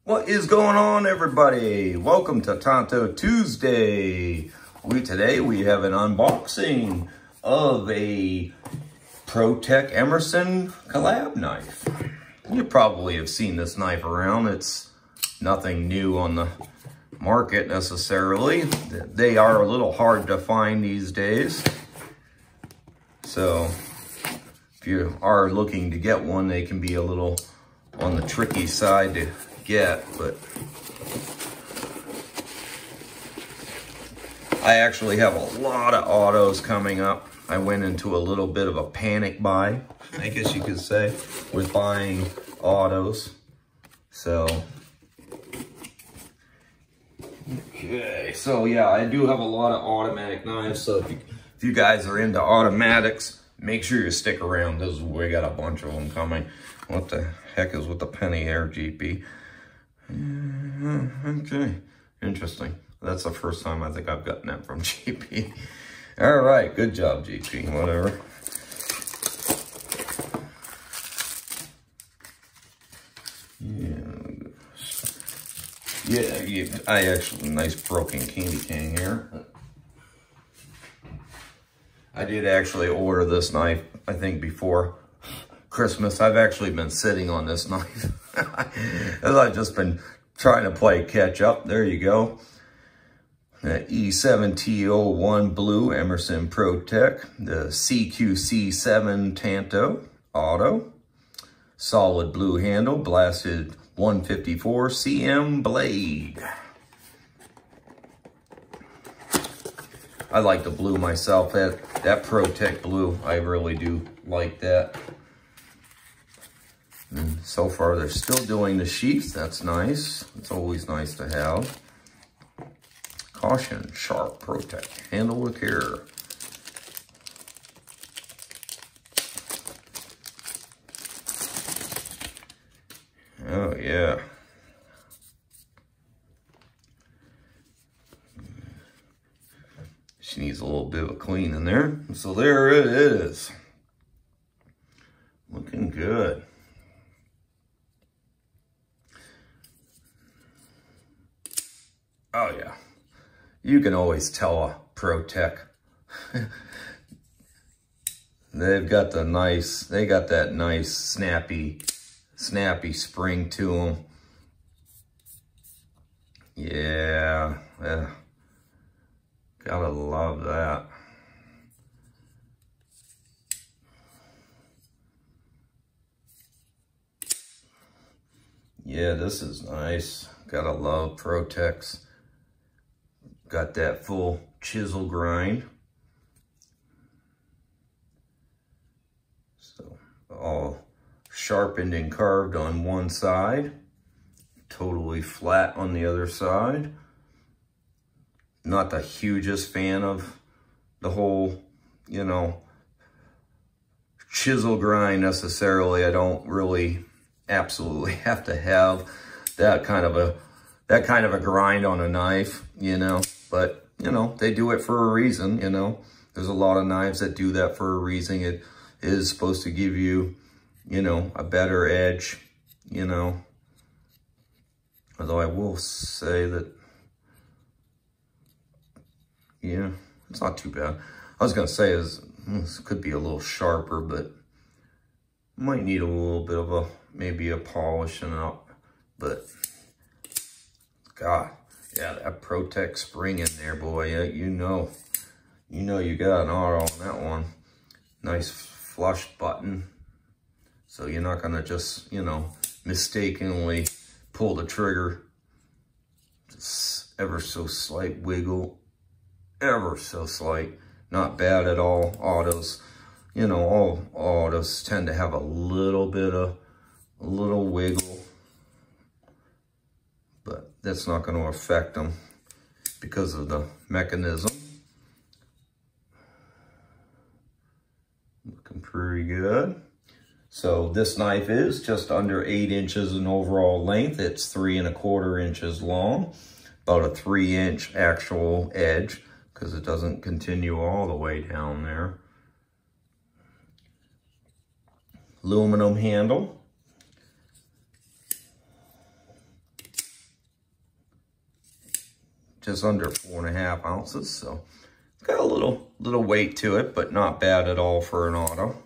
What is going on, everybody? Welcome to Tanto Tuesday. Today we have an unboxing of a Protech Emerson collab knife. You probably have seen this knife around. It's nothing new on the market necessarily. They are a little hard to find these days. So if you are looking to get one, they can be a little on the tricky side to get, but I actually have a lot of autos coming up. I went into a little bit of a panic buy, I guess you could say, with buying autos. So, okay, so yeah, I do have a lot of automatic knives. So if you guys are into automatics, make sure you stick around because we got a bunch of them coming. What the heck is with the penny here, GP? Okay, interesting. That's the first time I think I've gotten that from GP. All right, good job, GP, whatever. Yeah, I actually, nice broken candy cane here. I did actually order this knife, I think, before Christmas. I've actually been sitting on this knife. As I've just been trying to play catch up. There you go. The E7T01 blue Emerson Protech. The CQC 7 Tanto auto. Solid blue handle. Blasted 154 cm blade. I like the blue myself. That Protech blue, I really do like that. And so far, they're still doing the sheath. That's nice. It's always nice to have. Caution, sharp, Protech. Handle with care. Oh, yeah. She needs a little bit of a clean in there. So there it is. Looking good. Oh yeah, you can always tell a Protech. They've got the nice, they got that nice snappy spring to them. Yeah, gotta love that. Yeah, this is nice. Gotta love Protechs. Got that full chisel grind. So all sharpened and carved on one side. Totally flat on the other side. Not the hugest fan of the whole, you know, chisel grind necessarily. I don't really absolutely have to have that kind of a grind on a knife, you know. But, you know, they do it for a reason, you know. There's a lot of knives that do that for a reason. It is supposed to give you, you know, a better edge, you know. Although I will say that, yeah, it's not too bad. I was going to say this could be a little sharper, but might need a little bit of maybe a polishing up. But, God. Yeah, that Protech spring in there, boy. Yeah, you know you got an auto on that one. Nice flush button. So you're not gonna just, you know, mistakenly pull the trigger. Just ever so slight wiggle. Ever so slight. Not bad at all. Autos, you know, all autos tend to have a little wiggle. But that's not going to affect them because of the mechanism. Looking pretty good. So this knife is just under 8 inches in overall length. It's 3 1/4 inches long. About a 3-inch actual edge because it doesn't continue all the way down there. Aluminum handle. just under 4.5 ounces. So it's got a little weight to it, but not bad at all for an auto.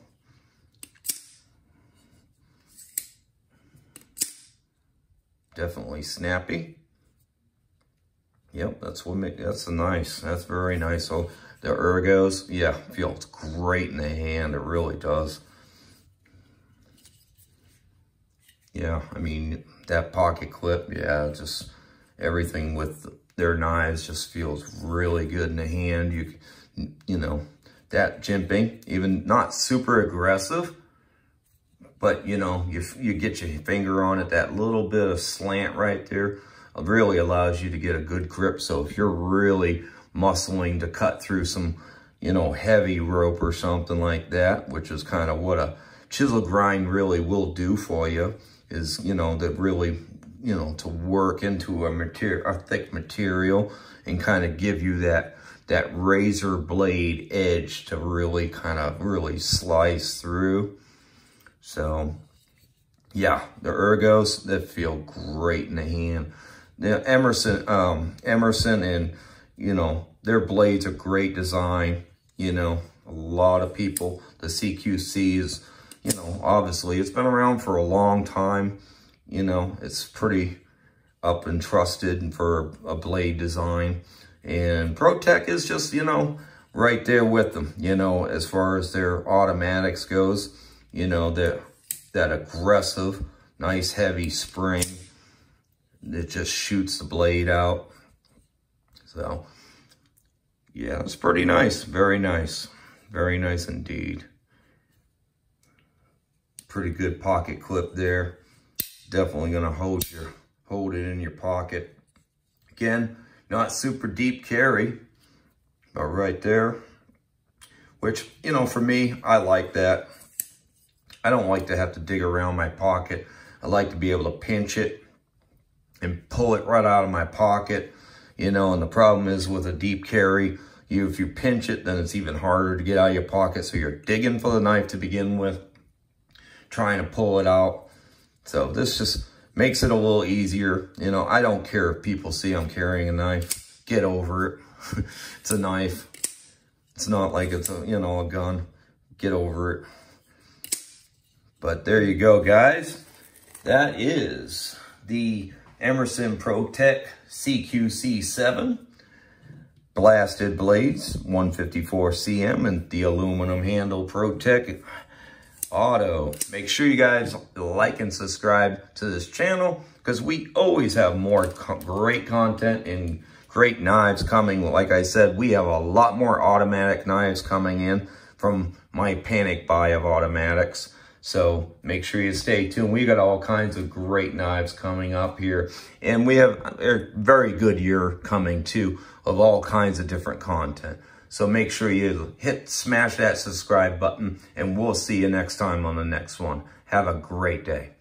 Definitely snappy. Yep, that's nice. That's very nice. So the ergos, yeah, feels great in the hand. It really does. Yeah, I mean, that pocket clip, yeah, just everything with their knives just feels really good in the hand. You know, that jimping, even not super aggressive, but you know, you get your finger on it, that little bit of slant right there really allows you to get a good grip. So if you're really muscling to cut through some, you know, heavy rope or something like that, which is kind of what a chisel grind really will do for you, is, you know, that really, you know, to work into a thick material and kind of give you that razor blade edge to really really slice through. So yeah, the ergos, that feel great in the hand. The Emerson and, you know, their blades are great design. You know, a lot of people, the CQC is, you know, obviously it's been around for a long time. You know, it's pretty up and trusted for a blade design. And Protech is just, you know, right there with them, you know, as far as their automatics goes. You know, that aggressive, nice heavy spring that just shoots the blade out. So yeah, it's pretty nice. Very nice. Very nice indeed. Pretty good pocket clip there. Definitely gonna hold it in your pocket. Again, not super deep carry, but right there, which, you know, for me, I like that. I don't like to have to dig around my pocket. I like to be able to pinch it and pull it right out of my pocket, you know. And the problem is with a deep carry, if you pinch it, then it's even harder to get out of your pocket. So you're digging for the knife to begin with, trying to pull it out. So this just makes it a little easier. You know, I don't care if people see I'm carrying a knife. Get over it. It's a knife. It's not like it's a, you know, a gun. Get over it. But there you go, guys. That is the Emerson Protech CQC 7 blasted blades, 154 cm, and the aluminum handle Protech Auto. Make sure you guys like and subscribe to this channel, because we always have more great content and great knives coming. Like I said, we have a lot more automatic knives coming in from my panic buy of automatics. So make sure you stay tuned. We got all kinds of great knives coming up here. And we have a very good year coming too, of all kinds of different content. So make sure you smash that subscribe button, and we'll see you next time on the next one. Have a great day.